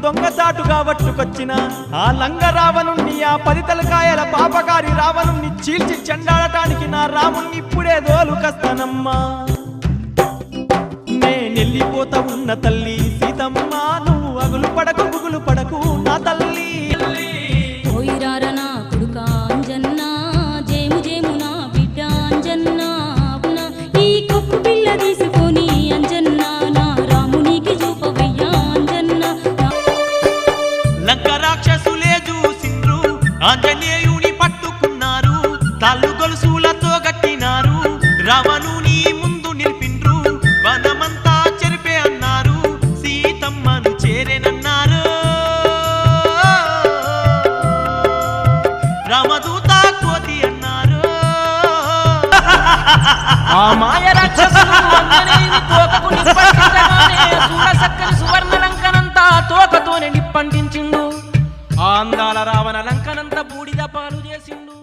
దొంగచాటుగా పట్టుకొచ్చిన ఆ లంగ రావణుణ్ణి, ఆ 10 తలకాయల పాపకారి రావణుణ్ణి చీల్చి చెండాడటానికి నా రాముణ్ణి ఇప్పుడే దోలుకస్తానమ్మా. నేనెళ్ళిపోతా ఉన్న తల్లి సీతమ్మ, నువ్వు అగులు పడకు గుగులు పడకు నా తల్లి. ఆంజనేయుని పట్టుకున్నారు, తాళ్ళు గొలుసులతో గట్టినారు, రావణుని ముందు నిలిపిండ్రు, వనమంతా చెరిపే అన్నారు, సీతమ్మను చేరేనన్నారు. రామదూత కోతి అన్నారు. ఆ మాయ రాక్షసులు ఆంజనేయుని తోకకు నిప్పంటించగానే సూరసక్కని సువర్ణ లంకనంతా తోకతోనే నిప్పంటించిండు. ఆ అందాల రావణ లంకనంత బూడిద పాలు చేసిండు.